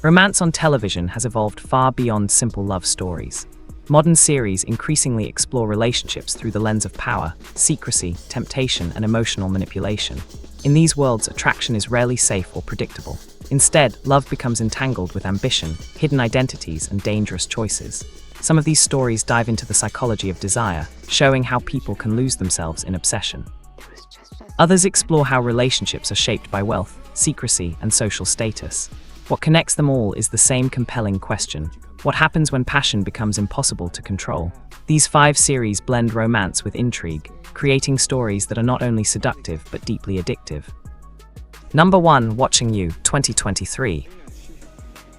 Romance on television has evolved far beyond simple love stories. Modern series increasingly explore relationships through the lens of power, secrecy, temptation, and emotional manipulation. In these worlds, attraction is rarely safe or predictable. Instead, love becomes entangled with ambition, hidden identities, and dangerous choices. Some of these stories dive into the psychology of desire, showing how people can lose themselves in obsession. Others explore how relationships are shaped by wealth, secrecy, and social status. What connects them all is the same compelling question: what happens when passion becomes impossible to control? These 5 series blend romance with intrigue, creating stories that are not only seductive but deeply addictive. Number 1. Watching You, 2023.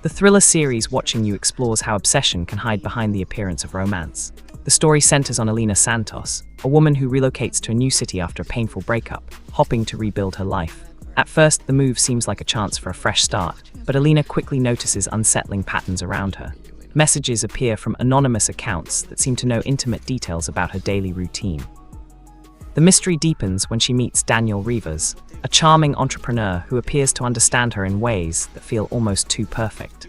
The thriller series Watching You explores how obsession can hide behind the appearance of romance. The story centers on Elena Santos, a woman who relocates to a new city after a painful breakup, hoping to rebuild her life. At first, the move seems like a chance for a fresh start, but Elena quickly notices unsettling patterns around her. Messages appear from anonymous accounts that seem to know intimate details about her daily routine. The mystery deepens when she meets Daniel Rivas, a charming entrepreneur who appears to understand her in ways that feel almost too perfect.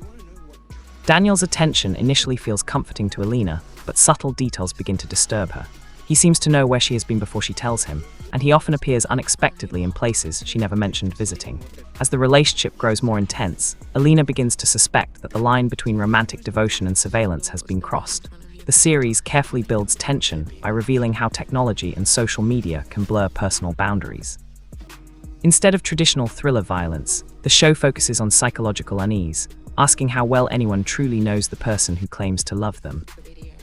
Daniel's attention initially feels comforting to Elena, but subtle details begin to disturb her. He seems to know where she has been before she tells him, and he often appears unexpectedly in places she never mentioned visiting. As the relationship grows more intense, Elena begins to suspect that the line between romantic devotion and surveillance has been crossed. The series carefully builds tension by revealing how technology and social media can blur personal boundaries. Instead of traditional thriller violence, the show focuses on psychological unease, asking how well anyone truly knows the person who claims to love them.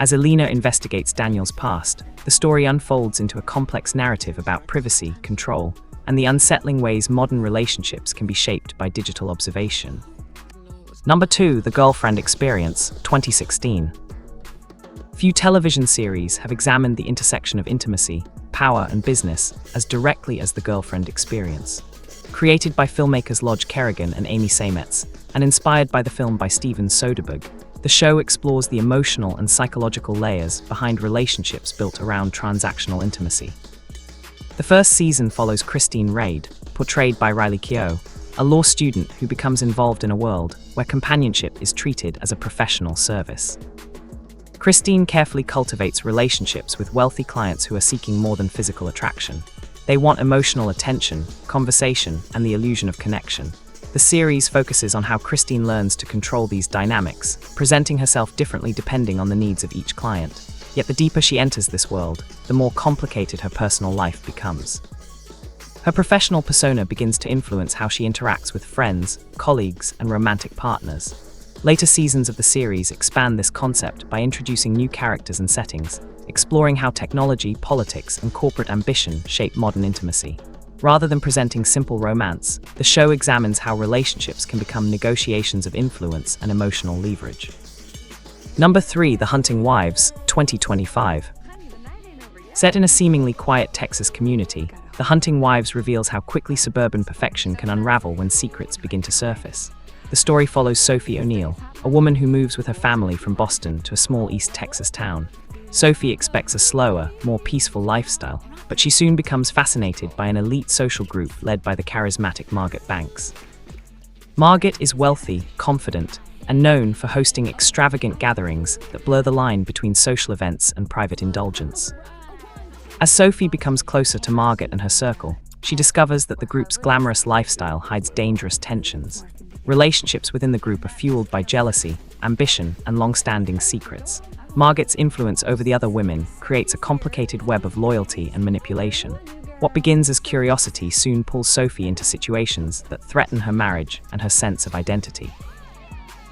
As Elena investigates Daniel's past, the story unfolds into a complex narrative about privacy, control, and the unsettling ways modern relationships can be shaped by digital observation. Number 2. The Girlfriend Experience, 2016. Few television series have examined the intersection of intimacy, power, and business as directly as The Girlfriend Experience. Created by filmmakers Lodge Kerrigan and Amy Seimetz, and inspired by the film by Steven Soderbergh, the show explores the emotional and psychological layers behind relationships built around transactional intimacy. The first season follows Christine Reid, portrayed by Riley Keough, a law student who becomes involved in a world where companionship is treated as a professional service. Christine carefully cultivates relationships with wealthy clients who are seeking more than physical attraction. They want emotional attention, conversation, and the illusion of connection. The series focuses on how Christine learns to control these dynamics, presenting herself differently depending on the needs of each client. Yet the deeper she enters this world, the more complicated her personal life becomes. Her professional persona begins to influence how she interacts with friends, colleagues, and romantic partners. Later seasons of the series expand this concept by introducing new characters and settings, exploring how technology, politics, and corporate ambition shape modern intimacy. Rather than presenting simple romance, the show examines how relationships can become negotiations of influence and emotional leverage. Number 3. The Hunting Wives, 2025. Set in a seemingly quiet Texas community, The Hunting Wives reveals how quickly suburban perfection can unravel when secrets begin to surface. The story follows Sophie O'Neill, a woman who moves with her family from Boston to a small East Texas town. Sophie expects a slower, more peaceful lifestyle, but she soon becomes fascinated by an elite social group led by the charismatic Margaret Banks. Margaret is wealthy, confident, and known for hosting extravagant gatherings that blur the line between social events and private indulgence. As Sophie becomes closer to Margaret and her circle, she discovers that the group's glamorous lifestyle hides dangerous tensions. Relationships within the group are fueled by jealousy, ambition, and long-standing secrets. Margaret's influence over the other women creates a complicated web of loyalty and manipulation. What begins as curiosity soon pulls Sophie into situations that threaten her marriage and her sense of identity.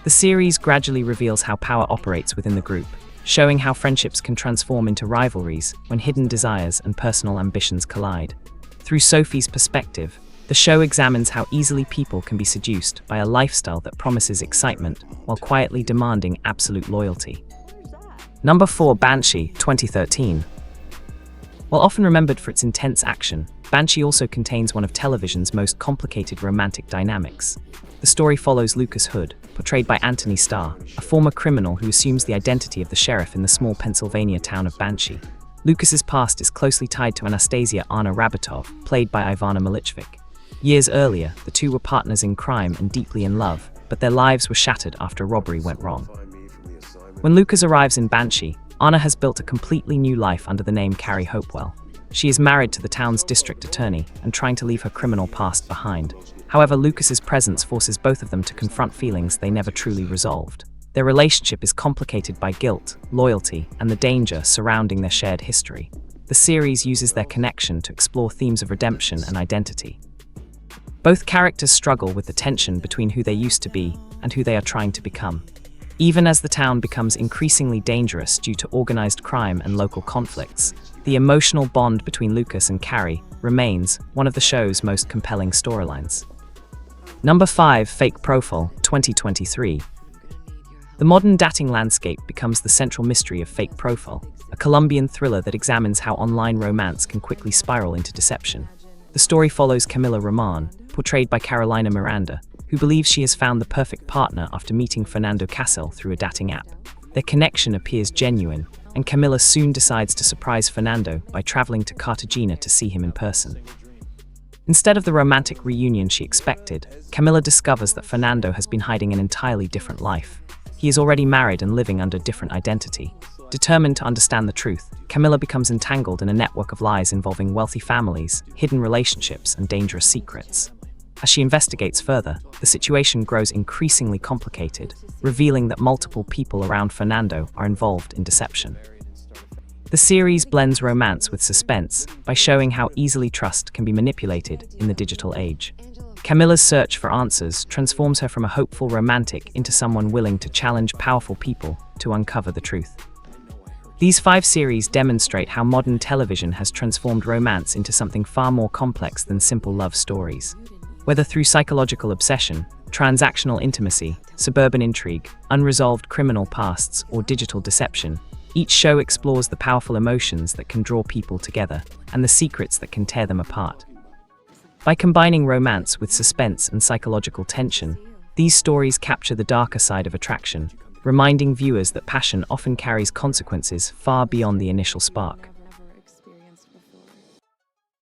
The series gradually reveals how power operates within the group, showing how friendships can transform into rivalries when hidden desires and personal ambitions collide. Through Sophie's perspective, the show examines how easily people can be seduced by a lifestyle that promises excitement while quietly demanding absolute loyalty. Number 4. Banshee, 2013. While often remembered for its intense action, Banshee also contains one of television's most complicated romantic dynamics. The story follows Lucas Hood, portrayed by Anthony Starr, a former criminal who assumes the identity of the sheriff in the small Pennsylvania town of Banshee. Lucas's past is closely tied to Anastasia Anna Rabatov, played by Ivana Milicevic. Years earlier, the two were partners in crime and deeply in love, but their lives were shattered after a robbery went wrong. When Lucas arrives in Banshee, Anna has built a completely new life under the name Carrie Hopewell. She is married to the town's district attorney and trying to leave her criminal past behind. However, Lucas's presence forces both of them to confront feelings they never truly resolved. Their relationship is complicated by guilt, loyalty, and the danger surrounding their shared history. The series uses their connection to explore themes of redemption and identity. Both characters struggle with the tension between who they used to be and who they are trying to become. Even as the town becomes increasingly dangerous due to organized crime and local conflicts, the emotional bond between Lucas and Carrie remains one of the show's most compelling storylines. Number 5. Fake Profile, 2023. The modern dating landscape becomes the central mystery of Fake Profile, a Colombian thriller that examines how online romance can quickly spiral into deception. The story follows Camila Roman, portrayed by Carolina Miranda, who believes she has found the perfect partner after meeting Fernando Casel through a dating app. Their connection appears genuine, and Camila soon decides to surprise Fernando by traveling to Cartagena to see him in person. Instead of the romantic reunion she expected, Camila discovers that Fernando has been hiding an entirely different life. He is already married and living under a different identity. Determined to understand the truth, Camila becomes entangled in a network of lies involving wealthy families, hidden relationships, and dangerous secrets. As she investigates further, the situation grows increasingly complicated, revealing that multiple people around Fernando are involved in deception. The series blends romance with suspense by showing how easily trust can be manipulated in the digital age. Camila's search for answers transforms her from a hopeful romantic into someone willing to challenge powerful people to uncover the truth. These 5 series demonstrate how modern television has transformed romance into something far more complex than simple love stories. Whether through psychological obsession, transactional intimacy, suburban intrigue, unresolved criminal pasts, or digital deception, each show explores the powerful emotions that can draw people together and the secrets that can tear them apart. By combining romance with suspense and psychological tension, these stories capture the darker side of attraction, reminding viewers that passion often carries consequences far beyond the initial spark.